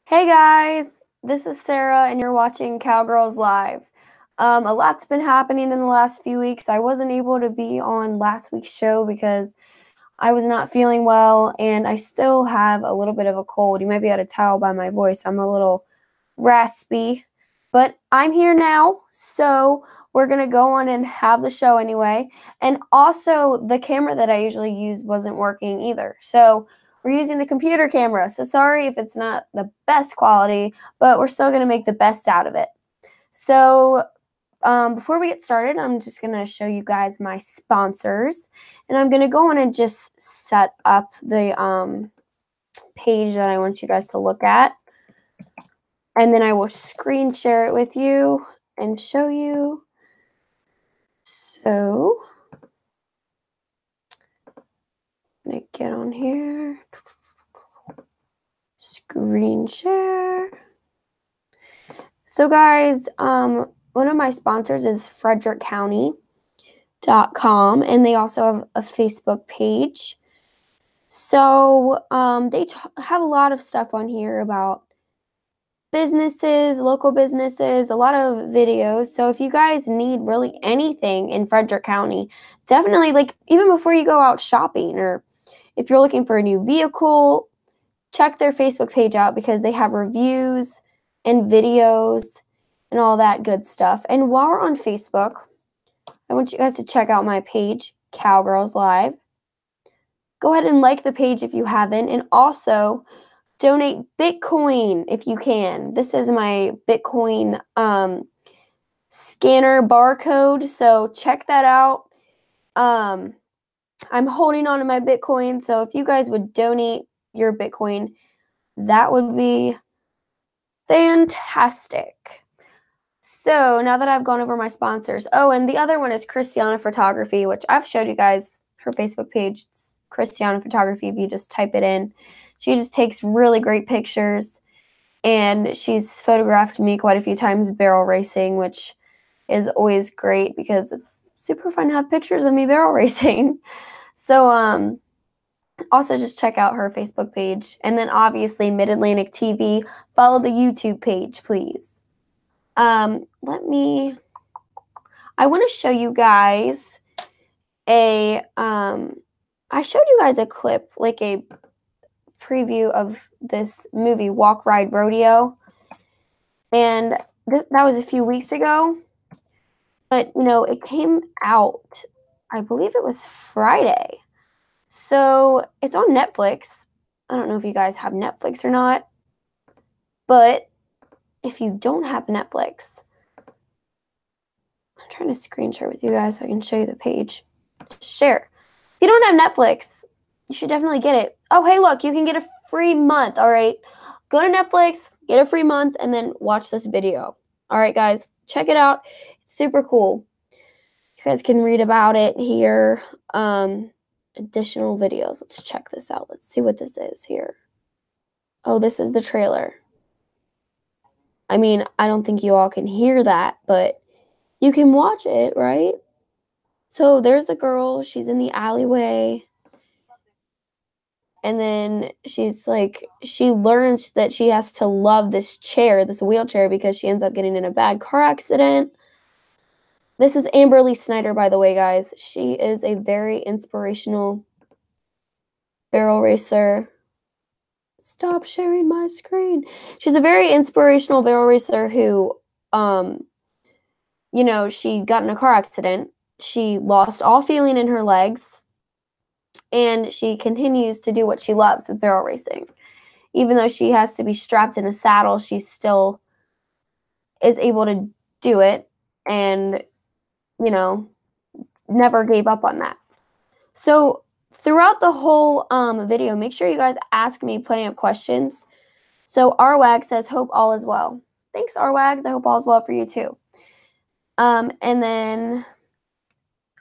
Hey guys, this is Sarah and you're watching Cowgirls Live. A lot's been happening in the last few weeks. I wasn't able to be on last week's show because I was not feeling well and I still have a little bit of a cold. You might be able to tell by my voice. I'm a little raspy, but I'm here now, so we're going to go on and have the show anyway. And also, the camera that I usually use wasn't working either. So we're using the computer camera. So sorry if it's not the best quality, but we're still going to make the best out of it. So before we get started, I'm just going to show you guys my sponsors. And I'm going to go on and just set up the page that I want you guys to look at. And then I will screen share it with you and show you. So I'm going to get on here. Screen share. So guys, one of my sponsors is CraigShipp.com, and they also have a Facebook page. So they have a lot of stuff on here about businesses, local businesses, a lot of videos. So if you guys need really anything in Frederick County, definitely, like, even before you go out shopping, or if you're looking for a new vehicle, check their Facebook page out because they have reviews and videos and all that good stuff. And while we're on Facebook, I want you guys to check out my page, Cowgirls Live. Go ahead and like the page if you haven't, and also donate Bitcoin if you can. This is my Bitcoin scanner barcode, so check that out. I'm holding on to my Bitcoin, so if you guys would donate your Bitcoin, that would be fantastic. So now that I've gone over my sponsors, and the other one is Christiana Photography, which I've showed you guys her Facebook page. It's Christiana Photography if you just type it in. She just takes really great pictures, and she's photographed me quite a few times barrel racing, which is always great because it's super fun to have pictures of me barrel racing. So also just check out her Facebook page, and then obviously Mid-Atlantic TV. Follow the YouTube page, please. I want to show you guys I showed you guys a clip, like a preview of this movie, Walk Ride Rodeo, and that was a few weeks ago, but it came out, I believe it was Friday, so it's on Netflix. I don't know if you guys have Netflix or not, but if you don't have Netflix, I'm trying to screen share with you guys so I can show you the page. Share. If you don't have Netflix, you should definitely get it. Oh, hey, look, you can get a free month, all right? Go to Netflix, get a free month, and then watch this video. All right, guys, check it out. It's super cool. You guys can read about it here. Additional videos. Let's check this out. Let's see what this is here. Oh, this is the trailer. I mean, I don't think you all can hear that, but you can watch it, right? So there's the girl. She's in the alleyway. And then she's like, she learns that she has to love this chair, this wheelchair, because she ends up getting in a bad car accident. This is Amberly Snyder, by the way, guys. She is a very inspirational barrel racer. Stop sharing my screen. She's a very inspirational barrel racer who, she got in a car accident. She lost all feeling in her legs. And she continues to do what she loves with barrel racing. Even though she has to be strapped in a saddle, she still is able to do it and, never gave up on that. So throughout the whole video, make sure you guys ask me plenty of questions. So Arwag says, hope all is well. Thanks, Arwag. I hope all is well for you too. And then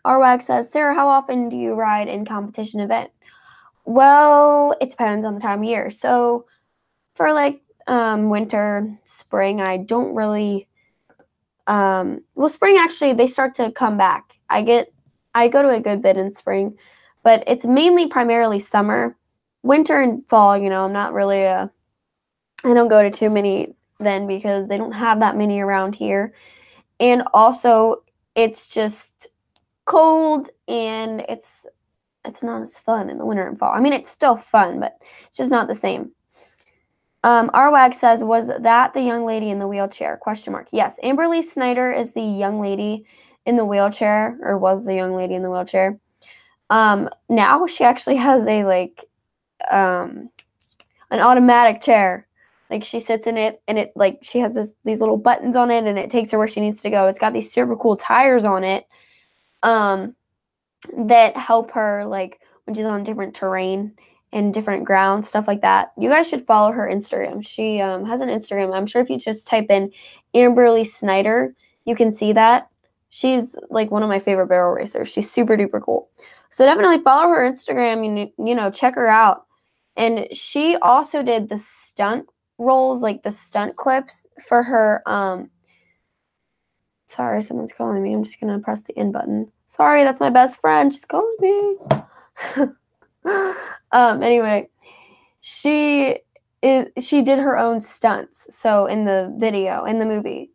Arwag says, Sarah, how often do you ride in competition event? Well, it depends on the time of year. So for winter, spring, I don't really, spring actually, they start to come back. I go to a good bit in spring, but it's primarily summer. Winter and fall, I'm not really a I don't go to too many then because they don't have that many around here. And also, it's just cold and it's not as fun in the winter and fall. I mean, it's still fun, but it's just not the same. Arwag says, was that the young lady in the wheelchair? Question mark. Yes, Amberly Snyder is the young lady in the wheelchair, or was the young lady in the wheelchair. Now she actually has a an automatic chair. Like she sits in it and it she has these little buttons on it and it takes her where she needs to go. It's got these super cool tires on it that help her when she's on different terrain and different ground, stuff like that. You guys should follow her Instagram. She has an Instagram. I'm sure if you just type in Amberly Snyder, you can see that. She's one of my favorite barrel racers. She's super duper cool. So definitely follow her Instagram and check her out. And she also did the stunt rolls, the stunt clips for her. Sorry, someone's calling me. I'm just gonna press the end button. Sorry, that's my best friend. She's calling me. Anyway, she did her own stunts. So in the movie,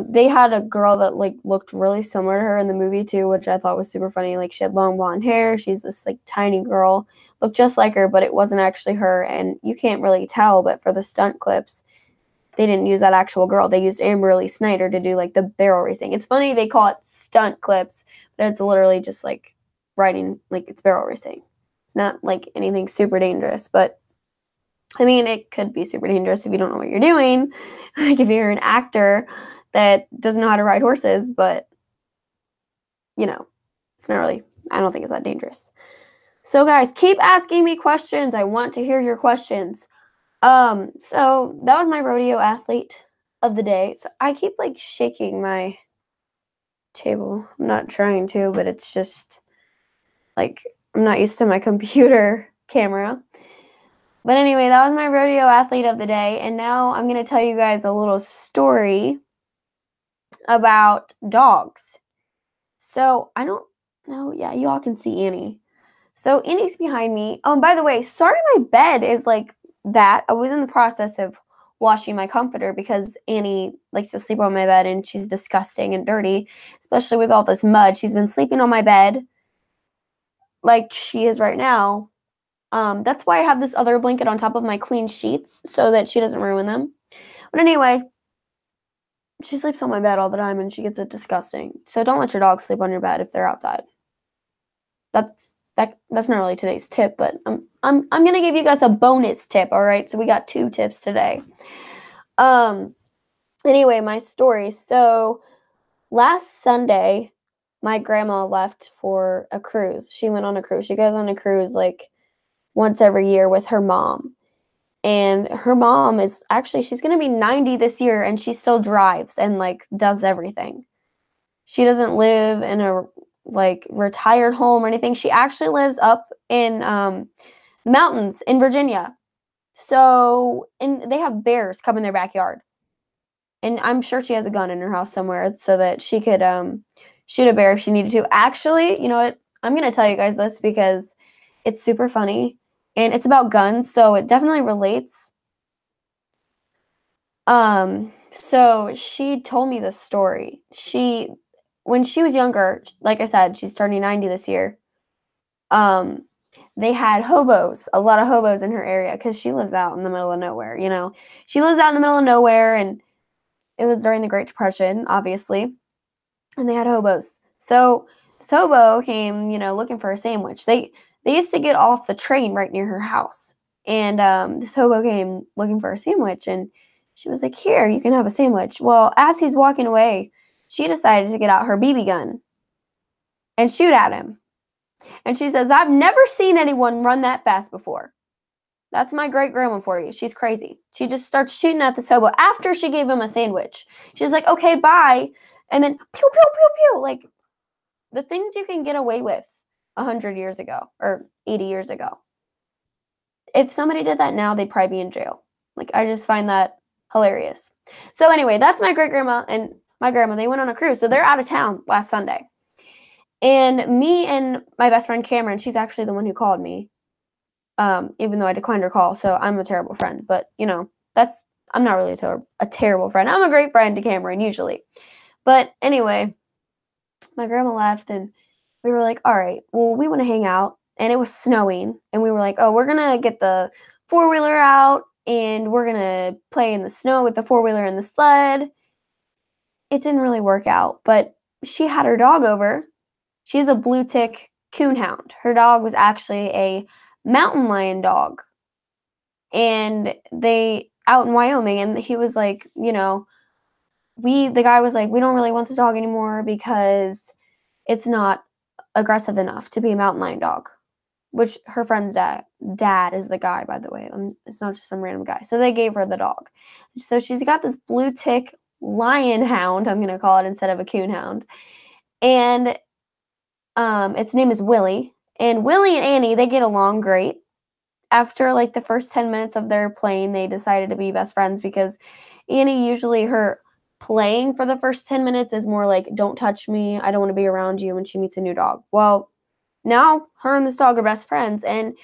they had a girl that looked really similar to her in the movie too, which I thought was super funny. She had long blonde hair. She's this tiny girl, looked just like her, but it wasn't actually her, and you can't really tell. But for the stunt clips, they didn't use that actual girl. They used Amberly Snyder to do the barrel racing. It's funny they call it stunt clips, but it's literally just riding it's barrel racing. It's not anything super dangerous, but I mean, it could be super dangerous if you don't know what you're doing. If you're an actor that doesn't know how to ride horses, but it's not really, I don't think it's that dangerous. So guys, keep asking me questions. I want to hear your questions. So that was my rodeo athlete of the day. So I keep shaking my table. I'm not trying to, but it's just I'm not used to my computer camera. But anyway, that was my rodeo athlete of the day. And now I'm going to tell you guys a little story about dogs. So I don't know. Yeah, you all can see Annie. So Annie's behind me. Oh, and by the way, sorry my bed is that. I was in the process of washing my comforter because Annie likes to sleep on my bed and she's disgusting and dirty, especially with all this mud. She's been sleeping on my bed like she is right now. That's why I have this other blanket on top of my clean sheets so that she doesn't ruin them. But anyway, she sleeps on my bed all the time and she gets it disgusting. So don't let your dog sleep on your bed if they're outside. That's not really today's tip, but I'm gonna give you guys a bonus tip. All right, so we got 2 tips today. Anyway, my story. So last Sunday, my grandma left for a cruise. She went on a cruise. She goes on a cruise once every year with her mom. And her mom is she's gonna be 90 this year, and she still drives and does everything. She doesn't live in a retired home or anything. She actually lives up in the mountains in Virginia. So, and they have bears come in their backyard. And I'm sure she has a gun in her house somewhere so that she could shoot a bear if she needed to. Actually, you know what? I'm going to tell you guys this because it's super funny and it's about guns, so it definitely relates. So she told me this story. When she was younger, like I said, she's turning 90 this year. They had hobos, a lot of hobos in her area because she lives out in the middle of nowhere, She lives out in the middle of nowhere, and it was during the Great Depression, obviously, and they had hobos. So this hobo came, looking for a sandwich. They used to get off the train right near her house, and this hobo came looking for a sandwich, and she was like, "Here, you can have a sandwich." Well, as he's walking away, she decided to get out her BB gun and shoot at him. And she says, "I've never seen anyone run that fast before." That's my great-grandma for you. She's crazy. She just starts shooting at this hobo after she gave him a sandwich. She's like, "Okay, bye." And then pew, pew, pew, pew. The things you can get away with 100 years ago or 80 years ago. If somebody did that now, they'd probably be in jail. I just find that hilarious. So anyway, that's my great-grandma and my grandma. They went on a cruise. So they're out of town last Sunday. And me and my best friend Cameron, she's actually the one who called me, even though I declined her call, so I'm a terrible friend. But, I'm not really a terrible friend. I'm a great friend to Cameron usually. But anyway, my grandma left and we were like, all right, well, we want to hang out. And it was snowing. And we were like, oh, we're going to get the four-wheeler out and we're going to play in the snow with the four-wheeler and the sled. It didn't really work out, but she had her dog over. She's a blue tick coonhound. Her dog was actually a mountain lion dog. And they out in Wyoming, and he was like, the guy was like, we don't really want this dog anymore because it's not aggressive enough to be a mountain lion dog, which her friend's dad is the guy, by the way. It's not just some random guy. So they gave her the dog. So she's got this blue tick lion hound, I'm going to call it, instead of a coonhound. And its name is Willie. And Willie and Annie, they get along great. After like the first 10 minutes of their playing, they decided to be best friends because Annie, usually her playing for the first 10 minutes is more like, don't touch me, I don't want to be around you when she meets a new dog. Well, now her and this dog are best friends. And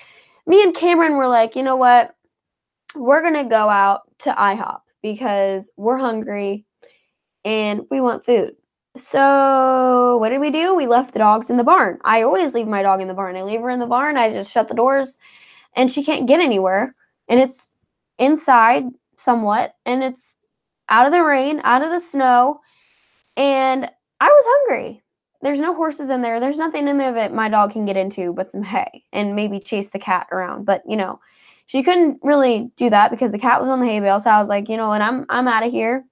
me and Cameron were like, you know what? We're going to go out to IHOP because we're hungry and we want food. So what did we do? We left the dogs in the barn. I always leave my dog in the barn. I leave her in the barn. I just shut the doors and she can't get anywhere. And it's inside somewhat. And it's out of the rain, out of the snow. And I was hungry. There's no horses in there. There's nothing in there that my dog can get into but some hay and maybe chase the cat around. But, she couldn't really do that because the cat was on the hay bale. So I was like, and I'm out of here.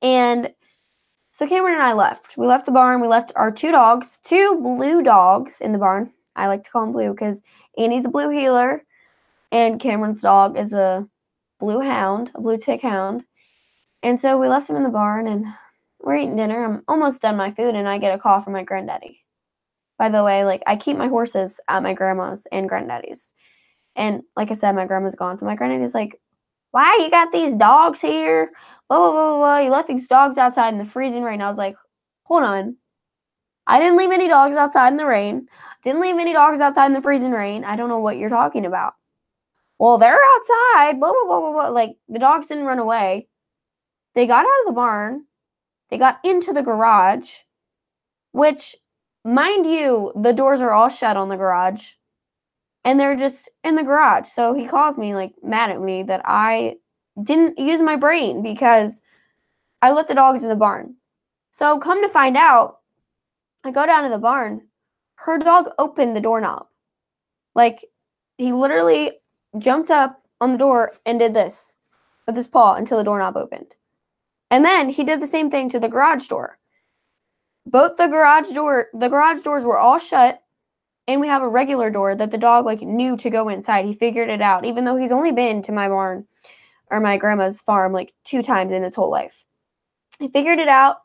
And so Cameron and I left. We left the barn. We left our two blue dogs in the barn. I like to call them blue because Annie's a blue heeler and Cameron's dog is a blue hound, a blue tick hound. And so we left him in the barn and we're eating dinner. I'm almost done my food and I get a call from my granddaddy. By the way, I keep my horses at my grandma's and granddaddy's. And like I said, my grandma's gone. So my granddaddy's like, why you got these dogs here? Blah, blah, blah, blah. You left these dogs outside in the freezing rain. I was like, hold on. I didn't leave any dogs outside in the rain. Didn't leave any dogs outside in the freezing rain. I don't know what you're talking about. Well, they're outside. Blah, blah, blah, blah, blah. The dogs didn't run away. They got out of the barn. They got into the garage, which, mind you, the doors are all shut on the garage. And they're just in the garage. So he calls me, mad at me that I didn't use my brain because I let the dogs in the barn. So come to find out, I go down to the barn. Her dog opened the doorknob. He literally jumped up on the door and did this with his paw until the doorknob opened. And then he did the same thing to the garage door. The garage doors were all shut. And we have a regular door that the dog knew to go inside. He figured it out, even though he's only been to my barn or my grandma's farm 2 times in his whole life. He figured it out,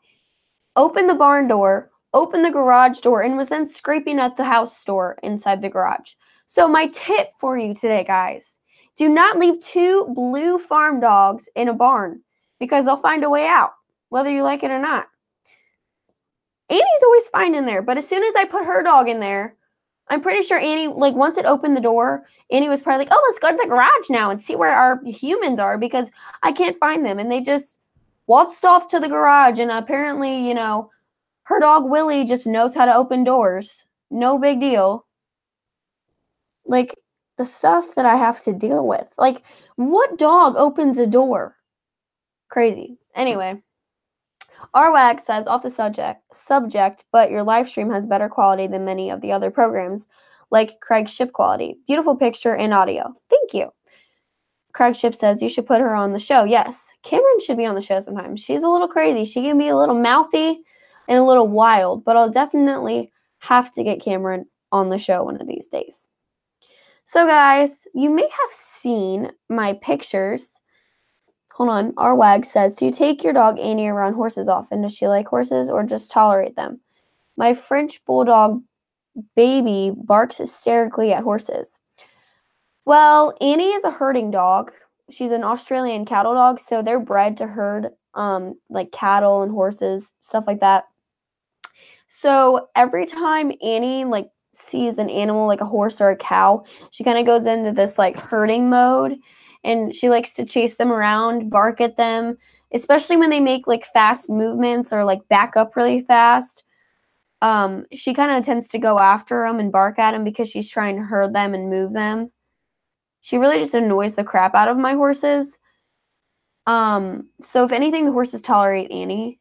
opened the barn door, opened the garage door, and was then scraping at the house door inside the garage. So my tip for you today, guys, do not leave 2 blue farm dogs in a barn because they'll find a way out, whether you like it or not. Annie's always fine in there, but as soon as I put her dog in there, I'm pretty sure Annie, once it opened the door, Annie was probably like, oh, let's go to the garage now and see where our humans are because I can't find them. And they just waltzed off to the garage. And apparently, her dog Willie just knows how to open doors. No big deal. The stuff that I have to deal with. What dog opens a door? Crazy. Anyway. RWAG says, off the subject, but your live stream has better quality than many of the other programs, like CraigShipp quality. Beautiful picture and audio. Thank you. CraigShipp says, you should put her on the show. Yes, Cameron should be on the show sometimes. She's a little crazy. She can be a little mouthy and a little wild, but I'll definitely have to get Cameron on the show one of these days. So, guys, you may have seen my pictures. Hold on. RWAG says, do you take your dog Annie around horses often? Does she like horses or just tolerate them? My French bulldog baby barks hysterically at horses. Well, Annie is a herding dog. She's an Australian cattle dog, so they're bred to herd cattle and horses, stuff like that. So every time Annie sees an animal like a horse or a cow, she kind of goes into this herding mode. and she likes to chase them around, bark at them, especially when they make like fast movements or like back up really fast. She kind of tends to go after them and bark at them because she's trying to herd them and move them. She really just annoys the crap out of my horses. So if anything, the horses tolerate Annie.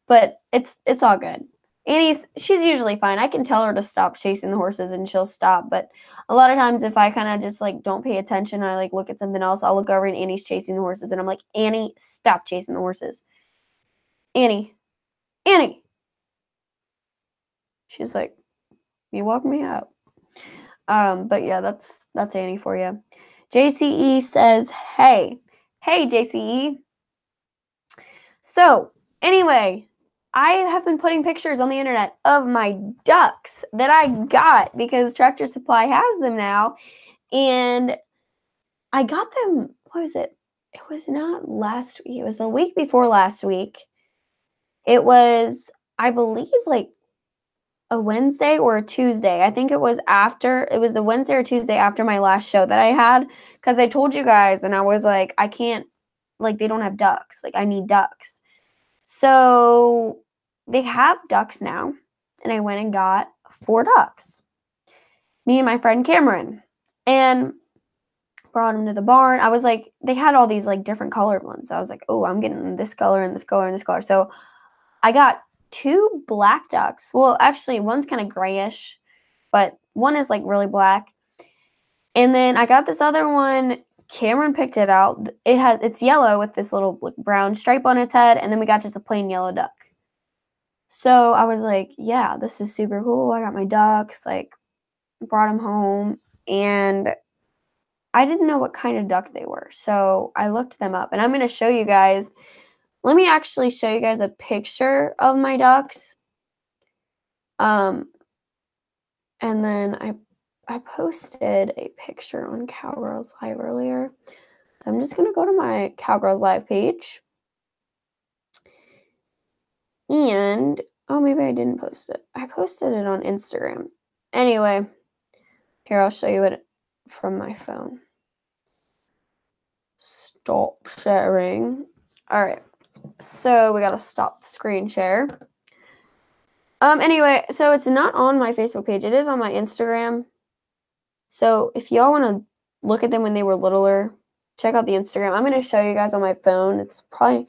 But it's all good. She's usually fine. I can tell her to stop chasing the horses and she'll stop. But a lot of times if I kind of just like don't pay attention, I like look at something else, I'll look over and Annie's chasing the horses and I'm like, Annie, stop chasing the horses. Annie. She's like, you walk me out. But yeah, that's Annie for you. JCE says, hey, JCE. So anyway, I have been putting pictures on the internet of my ducks that I got because Tractor Supply has them now. And I got them, what was it? It was not last week. It was the week before last week. It was, I believe, like a Wednesday or a Tuesday. I think it was the Wednesday or Tuesday after my last show that I had. Because I told you guys, and I was like, I can't, like, they don't have ducks. Like, I need ducks. So they have ducks now, and I went and got 4 ducks. Me and my friend Cameron, and brought them to the barn. I was like, they had all these like different colored ones. So I was like, oh, I'm getting this color and this color and this color. So I got 2 black ducks. Well, actually, one's kind of grayish, but one is like really black. And then I got this other one. Cameron picked it out. It's yellow with this little brown stripe on its head, and then we got just a plain yellow duck. So I was like, yeah, this is super cool. I got my ducks, like brought them home, and I didn't know what kind of duck they were. So I looked them up, and I'm going to show you guys. Let me actually show you guys a picture of my ducks. And then I posted a picture on Cowgirls Live earlier. So I'm just going to go to my Cowgirls Live page. And, oh, maybe I didn't post it. I posted it on Instagram. Anyway, here, I'll show you it from my phone. Stop sharing. All right. So we got to stop the screen share. Anyway, so it's not on my Facebook page. It is on my Instagram. So if y'all want to look at them when they were littler, check out the Instagram. I'm going to show you guys on my phone. It's probably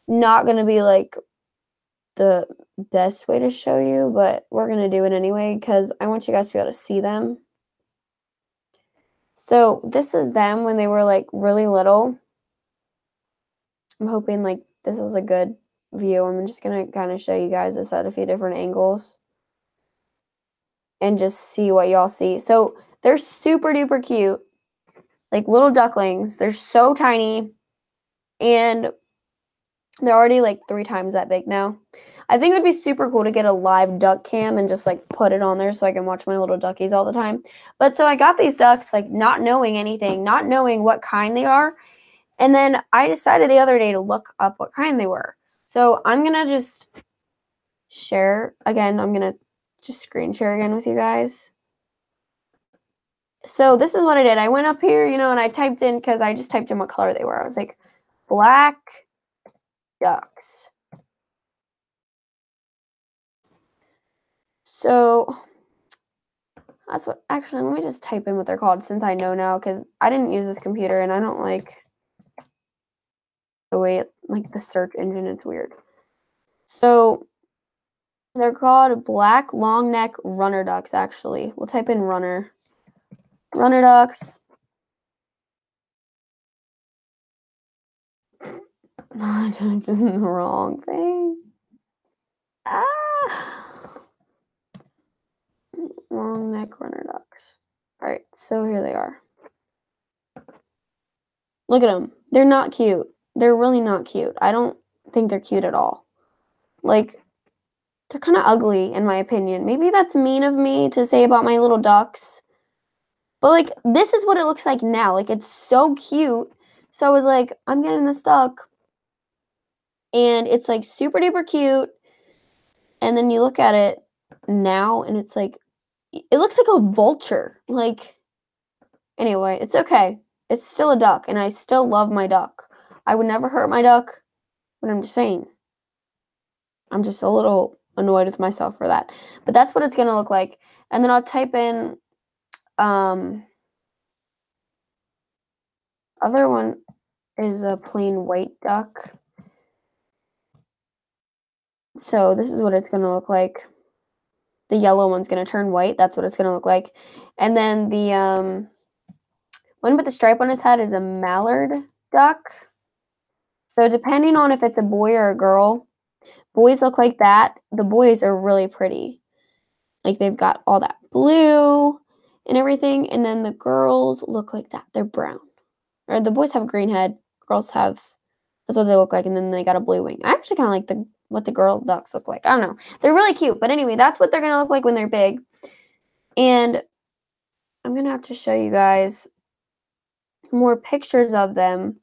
not going to be like the best way to show you, but we're going to do it anyway because I want you guys to be able to see them. So this is them when they were like really little. I'm hoping like this is a good view. I'm just going to kind of show you guys this at a few different angles and just see what y'all see. So they're super duper cute, like little ducklings. They're so tiny, and they're already like 3 times that big now. I think it would be super cool to get a live duck cam and just like put it on there so I can watch my little duckies all the time. But so I got these ducks like not knowing anything, not knowing what kind they are. And then I decided the other day to look up what kind they were. So I'm going to just share again. I'm going to just screen share again with you guys. So this is what I did. I went up here, and I typed in, because I just typed in what color they were. I was like, black ducks. So that's what, actually, let me just type in what they're called since I know now, because I didn't use this computer and I don't like the way the search engine, it's weird. So they're called black long neck runner ducks, actually. We'll type in runner ducks. I typed in the wrong thing. Long neck runner ducks. All right, so here they are. Look at them. They're not cute. They're really not cute. I don't think they're cute at all. Like, they're kind of ugly, in my opinion. Maybe that's mean of me to say about my little ducks. But, like, this is what it looks like now. Like, it's so cute. So I was like, I'm getting this duck. And it's, like, super duper cute. And then you look at it now, and it's, like, it looks like a vulture. Like, anyway, it's okay. It's still a duck, and I still love my duck. I would never hurt my duck, but I'm just saying. I'm just a little annoyed with myself for that. But that's what it's going to look like. And then I'll type in, other one is a plain white duck. So this is what it's going to look like. The yellow one's going to turn white. That's what it's going to look like. And then the one with the stripe on its head is a mallard duck. So depending on if it's a boy or a girl, boys look like that. The boys are really pretty. Like they've got all that blue and everything. And then the girls look like that. They're brown. Or the boys have a green head. Girls have, that's what they look like. And then they got a blue wing. I actually kind of like what the girl ducks look like. I don't know. They're really cute. But anyway, that's what they're going to look like when they're big. And I'm going to have to show you guys more pictures of them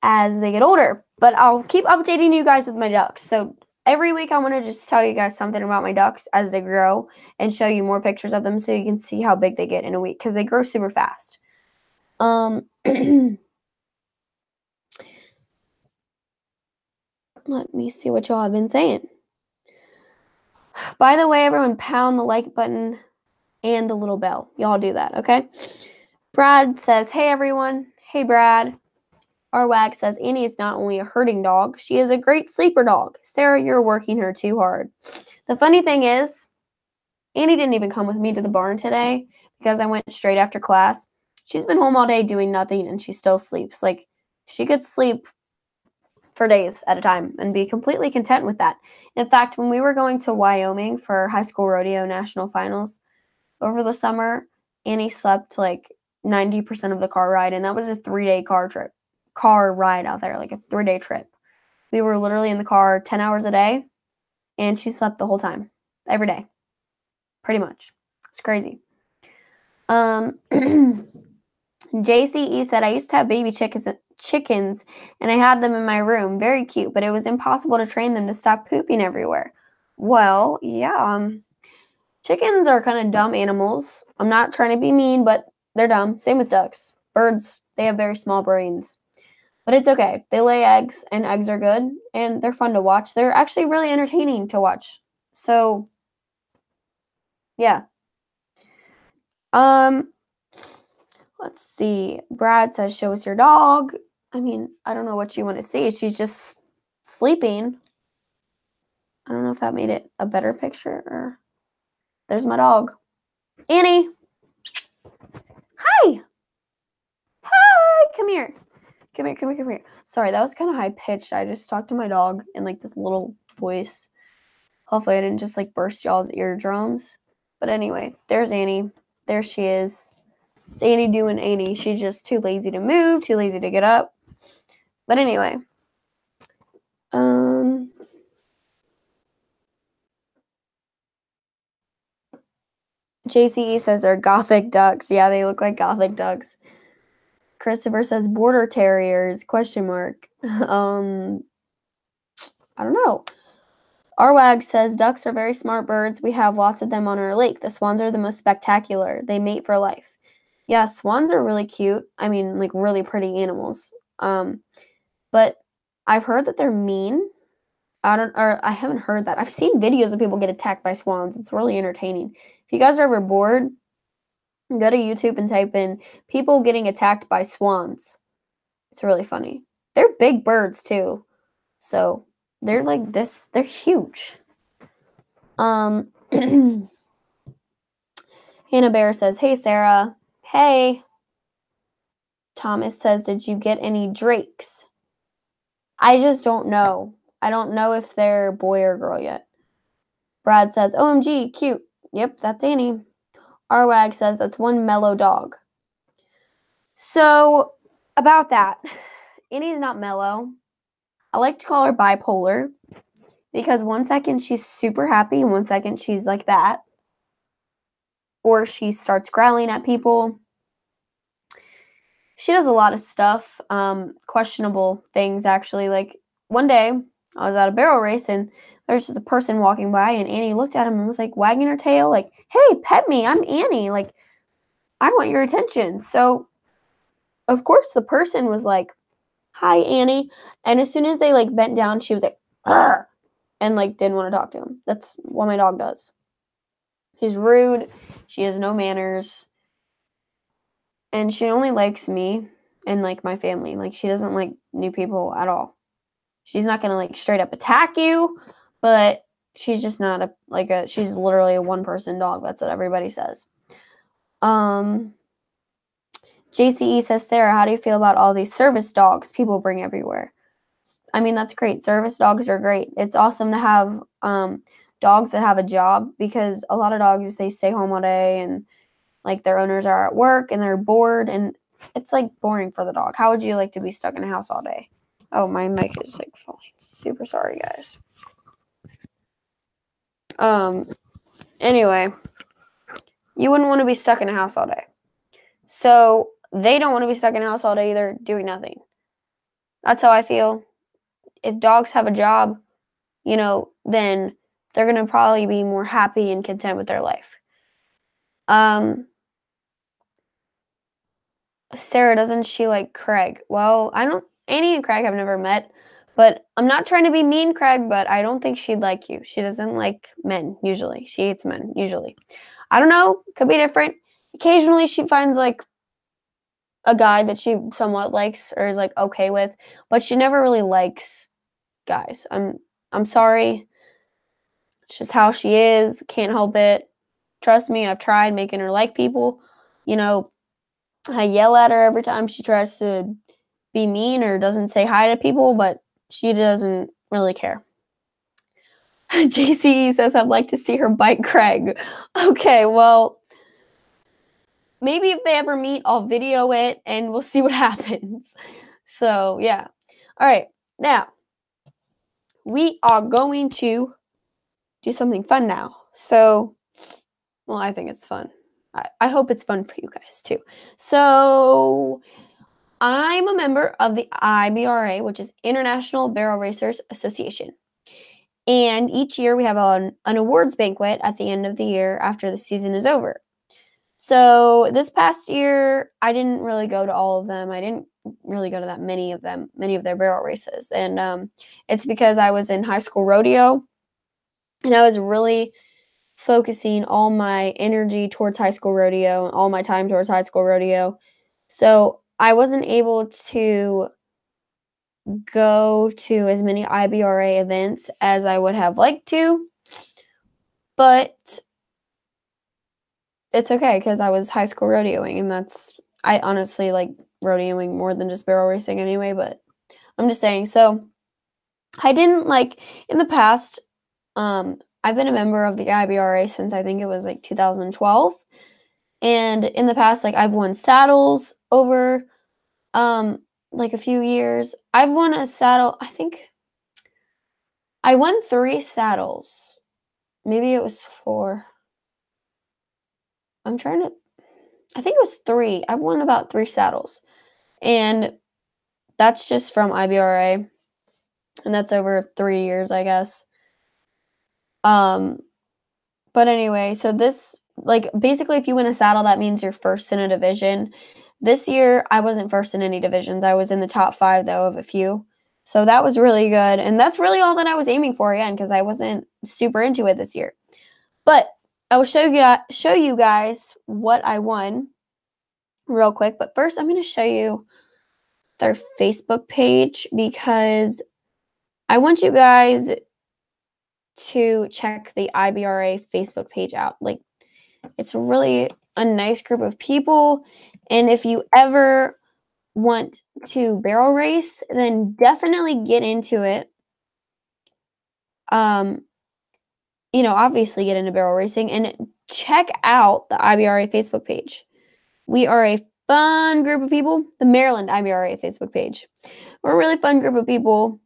as they get older. But I'll keep updating you guys with my ducks. So every week I want to just tell you guys something about my ducks as they grow and show you more pictures of them so you can see how big they get in a week because they grow super fast. Let me see what y'all have been saying. By the way, everyone, pound the like button and the little bell. Y'all do that, okay? Brad says, hey, everyone. Hey, Brad. Our wag says, Annie is not only a herding dog, she is a great sleeper dog. Sarah, you're working her too hard. The funny thing is, Annie didn't even come with me to the barn today because I went straight after class. She's been home all day doing nothing, and she still sleeps. Like, she could sleep for days at a time and be completely content with that. In fact, when we were going to Wyoming for high school rodeo national finals over the summer, Annie slept like 90% of the car ride, and that was a 3-day car ride out there, like a 3-day trip. We were literally in the car 10 hours a day, and she slept the whole time, every day, pretty much. It's crazy. JCE said, I used to have baby chickens, and I had them in my room. Very cute, but it was impossible to train them to stop pooping everywhere. Well, yeah, chickens are kind of dumb animals. I'm not trying to be mean, but they're dumb. Same with ducks. Birds, they have very small brains. But it's okay. They lay eggs, and eggs are good, and they're fun to watch. They're actually really entertaining to watch. So, yeah. Let's see. Brad says, show us your dog. I mean, I don't know what you want to see. She's just sleeping. I don't know if that made it a better picture. Or... There's my dog. Annie. Hi. Hi. Come here. Come here, come here, come here. Sorry, that was kind of high-pitched. I just talked to my dog in, like, this little voice. Hopefully I didn't just, like, burst y'all's eardrums. But anyway, there's Annie. There she is. It's Annie doing Annie. She's just too lazy to move, too lazy to get up. But anyway. JCE says they're gothic ducks. Yeah, they look like gothic ducks. Christopher says border terriers, question mark. I don't know. Arwag says ducks are very smart birds. We have lots of them on our lake. The swans are the most spectacular. They mate for life. Yeah, swans are really cute. I mean, like really pretty animals. But I've heard that they're mean. I haven't heard that. I've seen videos of people get attacked by swans. It's really entertaining. If you guys are ever bored, go to YouTube and type in people getting attacked by swans. It's really funny. They're big birds too. So they're like this. They're huge. Hannah Bear says, hey, Sarah. Hey. Thomas says, did you get any drakes? I just don't know. I don't know if they're boy or girl yet. Brad says, OMG, cute. Yep, that's Annie. Arwag says, that's one mellow dog. So, about that, Annie's not mellow. I like to call her bipolar because 1 second she's super happy and 1 second she's like that. Or she starts growling at people. She does a lot of stuff, questionable things actually. Like one day I was at a barrel race and there's just a person walking by and Annie looked at him and was like wagging her tail like, hey, pet me, I'm Annie. Like, I want your attention. So of course, the person was like, "Hi, Annie." And as soon as they, like, bent down, she was like, "Arr," and, like, didn't wanna talk to him. That's what my dog does. She's rude, she has no manners, and she only likes me and, like, my family. Like, she doesn't like new people at all. She's not gonna, like, straight up attack you, but she's just not she's literally a one-person dog. That's what everybody says. Um, JCE says, "Sarah, how do you feel about all these service dogs people bring everywhere?" I mean, that's great. Service dogs are great. It's awesome to have dogs that have a job, because a lot of dogs, they stay home all day and, like, their owners are at work and they're bored, and it's, like, boring for the dog. How would you like to be stuck in a house all day? Oh, my mic is, like, falling. Super sorry, guys. Anyway, you wouldn't want to be stuck in a house all day. So they don't want to be stuck in a house all day either, doing nothing. That's how I feel. If dogs have a job, then they're going to probably be more happy and content with their life. Sarah, doesn't she like Craig? Well, Annie and Craig have never met, but I'm not trying to be mean, Craig, but I don't think she'd like you. She doesn't like men, usually. She hates men, usually. I don't know. Could be different. Occasionally, she finds, like, a guy that she somewhat likes or is, like, okay with, but she never really likes guys. I'm sorry. It's just how she is. Can't help it. Trust me, I've tried making her like people. I yell at her every time she tries to be mean or doesn't say hi to people, but she doesn't really care. JCE says, "I'd like to see her bite Craig." Okay, well, maybe if they ever meet, I'll video it and we'll see what happens. So, yeah. All right. Now, we are going to do something fun now. So, well, I think it's fun. I hope it's fun for you guys too. So, I'm a member of the IBRA, which is International Barrel Racers Association. And each year we have an awards banquet at the end of the year after the season is over. So this past year, I didn't really go to all of them. I didn't really go to that many of their barrel races. And it's because I was in high school rodeo, and I was really focusing all my energy towards high school rodeo and all my time towards high school rodeo. So I wasn't able to go to as many IBRA events as I would have liked to, but it's okay because I was high school rodeoing, and I honestly like rodeoing more than just barrel racing anyway, but I'm just saying. So I didn't in the past, I've been a member of the IBRA since I think it was like 2012. And in the past, I've won saddles over a few years. I've won a saddle, I think I won 3 saddles. Maybe it was 4. I think it was 3. I've won about 3 saddles. And that's just from IBRA. And that's over 3 years, I guess. But anyway, so this, basically if you win a saddle, that means you're first in a division. This year, I wasn't first in any divisions. I was in the top 5, though, of a few. So that was really good. And that's really all that I was aiming for, again, because I wasn't super into it this year. But I will show you guys what I won real quick. But first, I'm going to show you their Facebook page, because I want you guys to check the IBRA Facebook page out. It's really a nice group of people. And if you ever want to barrel race, then definitely get into it. Obviously get into barrel racing and check out the IBRA Facebook page. We are a fun group of people. The Maryland IBRA Facebook page. We're a really fun group of people.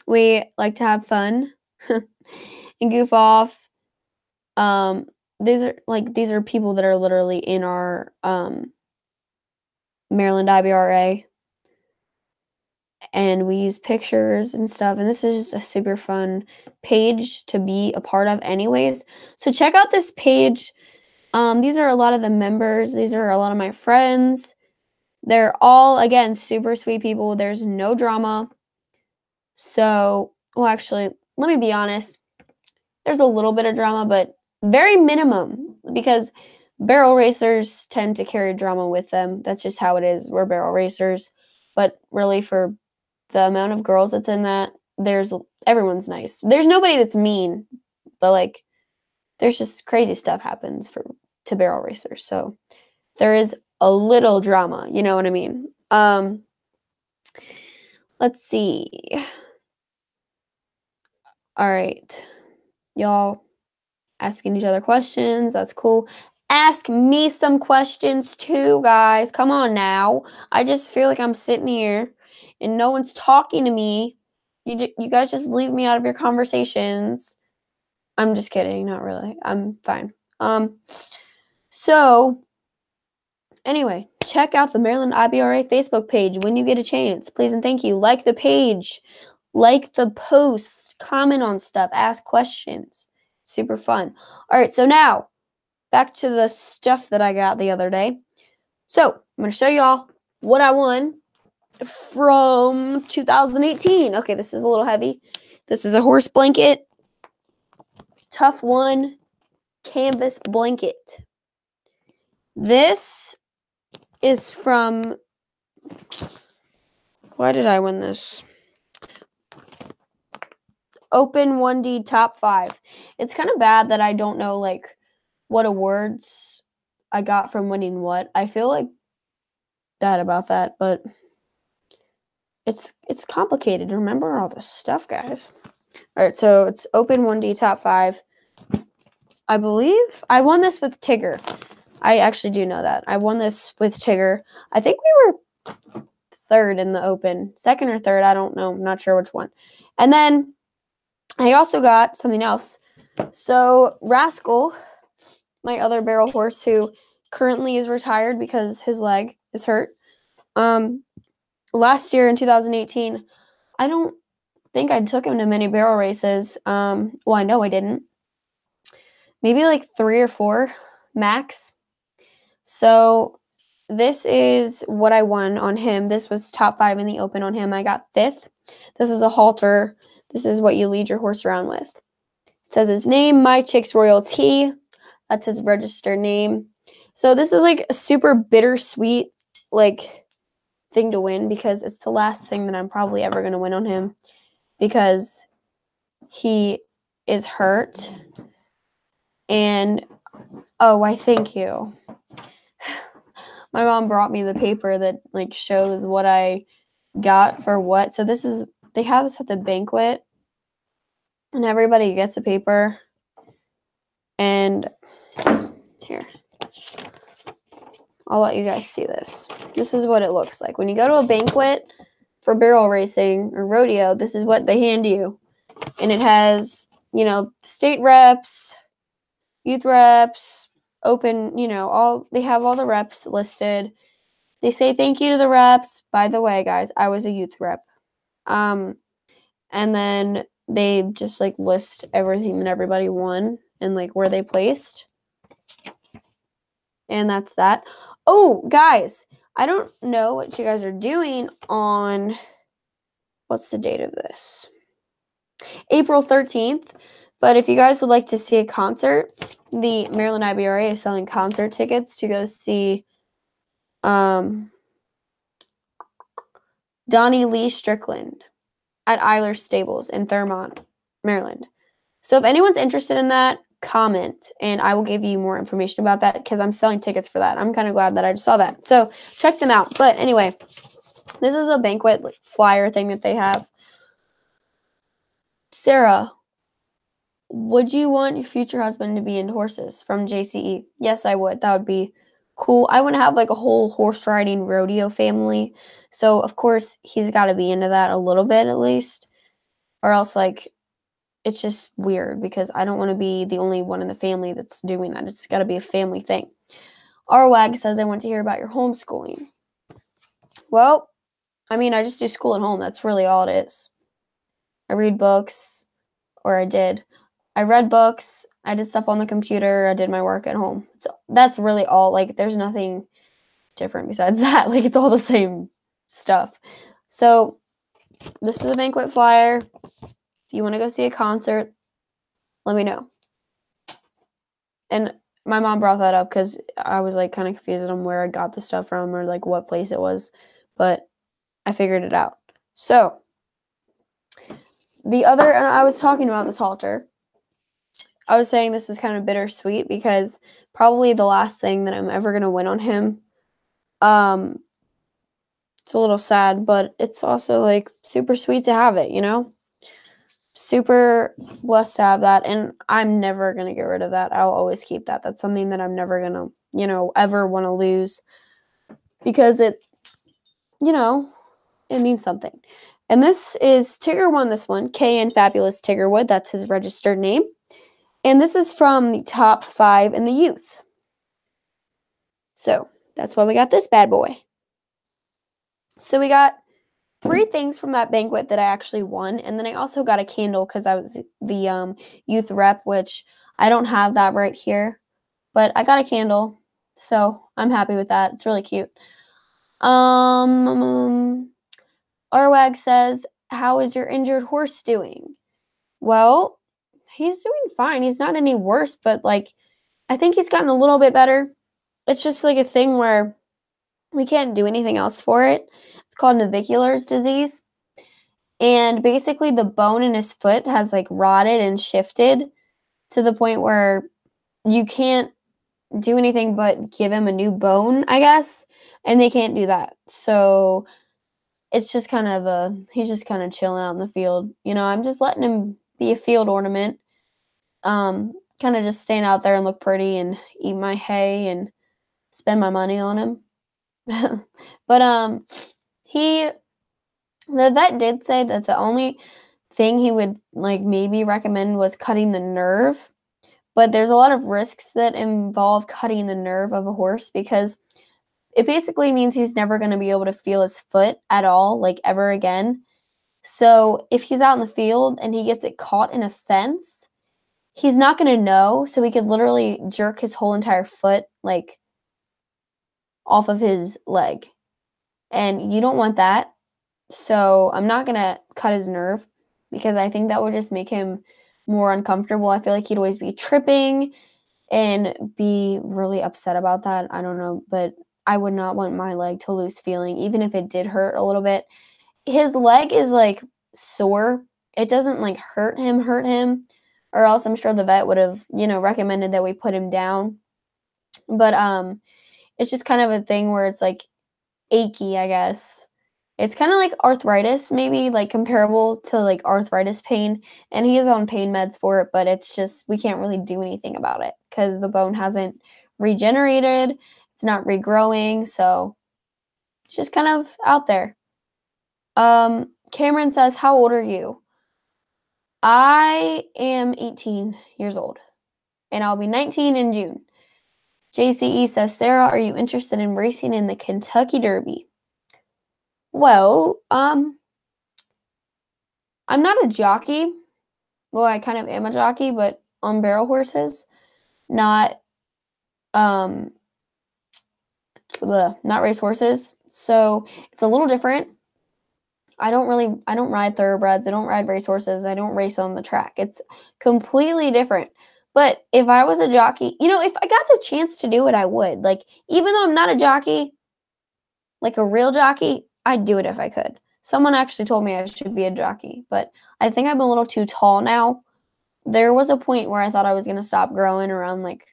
We like to have fun and goof off. These are people that are literally in our Maryland IBRA, and we use pictures and stuff, and this is just a super fun page to be a part of anyways. So check out this page. These are a lot of the members. These are a lot of my friends. They're all, again, super sweet people. There's no drama. So, well, actually, let me be honest. There's a little bit of drama, but very minimum, because barrel racers tend to carry drama with them. That's just how it is. We're barrel racers. But really, for the amount of girls that's in that, everyone's nice. There's nobody that's mean, but like there's just crazy stuff happens to barrel racers. So there is a little drama, you know what I mean? Let's see. All right. Y'all asking each other questions. That's cool. Ask me some questions too, guys. Come on now. I just feel like I'm sitting here and no one's talking to me. You guys just leave me out of your conversations. I'm just kidding. Not really. I'm fine. So anyway, check out the Maryland IBRA Facebook page when you get a chance. Please and thank you. Like the page. Like the post. Comment on stuff. Ask questions. Super fun. All right, so now back to the stuff that I got the other day. So I'm going to show y'all what I won from 2018. Okay, this is a little heavy. This is a horse blanket. Tough One canvas blanket. This is from, why did I win this? Open 1D Top 5. It's kind of bad that I don't know like what awards I got from winning what. I feel like bad about that, but it's complicated. Remember all this stuff, guys. All right, so it's Open 1D Top 5. I believe I won this with Tigger. I actually do know that. I won this with Tigger. I think we were third in the Open. Second or third, I don't know. I'm not sure which one. And then I also got something else. So Rascal, my other barrel horse, who currently is retired because his leg is hurt. Last year in 2018, I don't think I took him to many barrel races. Well, I know I didn't. Maybe like 3 or 4 max. So this is what I won on him. This was top 5 in the Open on him. I got 5th. This is a halter. This is what you lead your horse around with. It says his name, My Chicks Royalty. That's his registered name. So this is like a super bittersweet like thing to win, because it's the last thing that I'm probably ever going to win on him, because he is hurt. And oh, why thank you. My mom brought me the paper that like shows what I got for what. So this is, they have this at the banquet and everybody gets a paper. And here, I'll let you guys see this. This is what it looks like. When you go to a banquet for barrel racing or rodeo, this is what they hand you. And it has, you know, state reps, youth reps, open, you know, they have all the reps listed. They say thank you to the reps. By the way, guys, I was a youth rep. And then they just like list everything that everybody won and like where they placed. And that's that. Oh, guys, I don't know what you guys are doing on, what's the date of this? April 13th. But if you guys would like to see a concert, the Maryland IBRA is selling concert tickets to go see Donnie Lee Strickland at Eiler Stables in Thurmont, Maryland. So if anyone's interested in that, comment, and I will give you more information about that, because I'm selling tickets for that. I'm kind of glad that I just saw that. So check them out. But anyway, this is a banquet flyer thing that they have. Sarah, would you want your future husband to be into horses? From JCE. Yes, I would. That would be cool. I want to have like a whole horse riding rodeo family. So of course he's got to be into that a little bit at least, or else like it's just weird, because I don't want to be the only one in the family that's doing that. It's got to be a family thing. Arwag says, I want to hear about your homeschooling. Well, I mean, I just do school at home. That's really all it is. I read books, or I did. I read books. I did stuff on the computer. I did my work at home. So that's really all. Like, there's nothing different besides that. Like, it's all the same stuff. So this is a banquet flyer. If you want to go see a concert, let me know. And my mom brought that up because I was like kind of confused on where I got the stuff from or like what place it was, but I figured it out. So and I was talking about this halter. I was saying this is kind of bittersweet because probably the last thing that I'm ever going to win on him. It's a little sad, but it's also like super sweet to have it, you know? Super blessed to have that, and I'm never going to get rid of that. I'll always keep that. That's something that I'm never going to, you know, ever want to lose because it, you know, it means something. And this is Tigger won this one. KN Fabulous Tiggerwood. That's his registered name. And this is from the top 5 in the youth. So that's why we got this bad boy. So we got 3 things from that banquet that I actually won. And then I also got a candle because I was the youth rep, which I don't have that right here. But I got a candle. So I'm happy with that. It's really cute. Arwag says, how is your injured horse doing? Well, he's doing fine. He's not any worse, but like I think he's gotten a little bit better. It's just like a thing where we can't do anything else for it. It's called navicular's disease. And basically the bone in his foot has like rotted and shifted to the point where you can't do anything but give him a new bone, I guess. And they can't do that. So it's just kind of he's just kind of chilling out in the field. You know, I'm just letting him be a field ornament. Kind of just staying out there and look pretty and eat my hay and spend my money on him. But the vet did say that the only thing he would like maybe recommend was cutting the nerve. But there's a lot of risks that involve cutting the nerve of a horse because it basically means he's never going to be able to feel his foot at all, like ever again. So if he's out in the field and he gets it caught in a fence, he's not going to know. So he could literally jerk his whole entire foot like off of his leg. And you don't want that. So I'm not going to cut his nerve because I think that would just make him more uncomfortable. I feel like he'd always be tripping and be really upset about that. I don't know, but I would not want my leg to lose feeling, even if it did hurt a little bit. His leg is like sore. It doesn't like hurt him, or else I'm sure the vet would have, you know, recommended that we put him down. But it's just kind of a thing where it's like achy, I guess. It's kind of like arthritis, maybe like comparable to like arthritis pain. And he is on pain meds for it, but it's just we can't really do anything about it because the bone hasn't regenerated. It's not regrowing, so it's just kind of out there. Cameron says, how old are you? I am 18 years old, and I'll be 19 in June. JCE says, Sarah, are you interested in racing in the Kentucky Derby? Well, I'm not a jockey. Well, I kind of am a jockey, but on barrel horses, not race horses. So it's a little different. I don't ride thoroughbreds. I don't ride race horses. I don't race on the track. It's completely different. But if I was a jockey, you know, if I got the chance to do it, I would. Like, even though I'm not a jockey, like a real jockey, I'd do it if I could. Someone actually told me I should be a jockey, but I think I'm a little too tall now. There was a point where I thought I was going to stop growing around like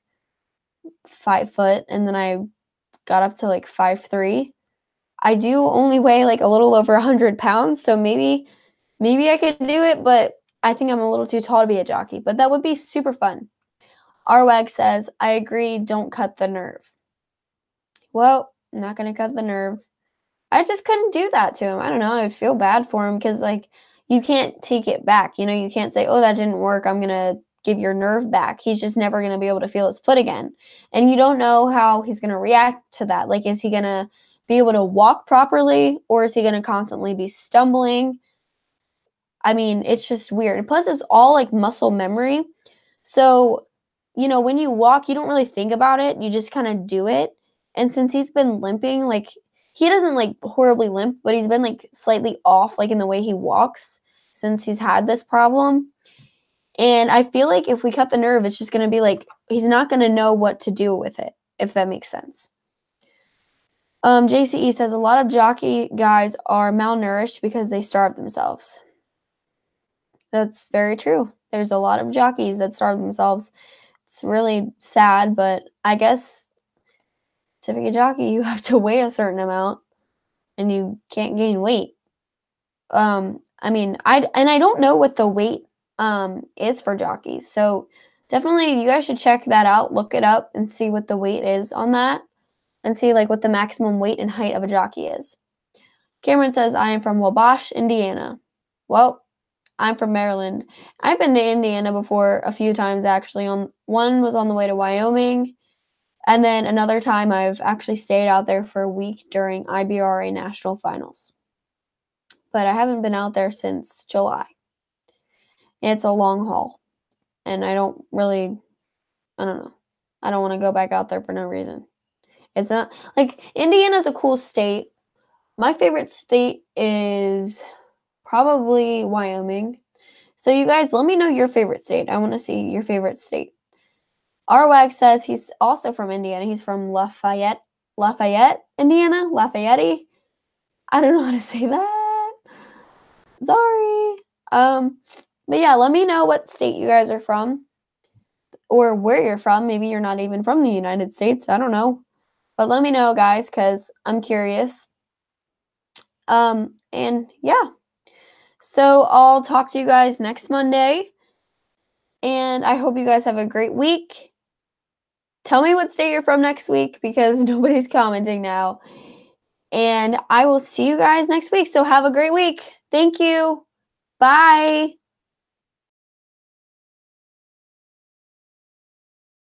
5 foot, and then I got up to like 5'3". I do only weigh like a little over 100 pounds, so maybe I could do it, but I think I'm a little too tall to be a jockey, but that would be super fun. Arwag says, I agree, don't cut the nerve. Well, I'm not going to cut the nerve. I just couldn't do that to him. I don't know. I would feel bad for him because, like, you can't take it back. You know, you can't say, oh, that didn't work. I'm going to give your nerve back. He's just never going to be able to feel his foot again. And you don't know how he's going to react to that. Like, is he going to be able to walk properly, or is he going to constantly be stumbling? I mean, it's just weird. And plus, it's all like muscle memory. So, you know, when you walk, you don't really think about it. You just kind of do it. And since he's been limping, like, he doesn't, like, horribly limp, but he's been, like, slightly off, like, in the way he walks since he's had this problem. And I feel like if we cut the nerve, it's just gonna be, like, he's not gonna know what to do with it, if that makes sense. JCE says, a lot of jockey guys are malnourished because they starve themselves. That's very true. There's a lot of jockeys that starve themselves. It's really sad, but I guess to be a jockey, you have to weigh a certain amount, and you can't gain weight. I mean, I don't know what the weight is for jockeys. So definitely you guys should check that out, look it up and see what the weight is on that and see like what the maximum weight and height of a jockey is. Cameron says, I am from Wabash, Indiana. Well, I'm from Maryland. I've been to Indiana before a few times actually. One was on the way to Wyoming, and then another time I've actually stayed out there for a week during IBRA National Finals. But I haven't been out there since July. And it's a long haul. And I don't know. I don't want to go back out there for no reason. It's not, like, Indiana's a cool state. My favorite state is probably Wyoming. So you guys, let me know your favorite state. I want to see your favorite state. Arwag says he's also from Indiana. He's from Lafayette, Indiana? Lafayette? I don't know how to say that. Sorry. But yeah, let me know what state you guys are from or where you're from. Maybe you're not even from the United States. I don't know. But let me know, guys, because I'm curious. And yeah. So I'll talk to you guys next Monday. And I hope you guys have a great week. Tell me what state you're from next week because nobody's commenting now. And I will see you guys next week. So have a great week. Thank you. Bye.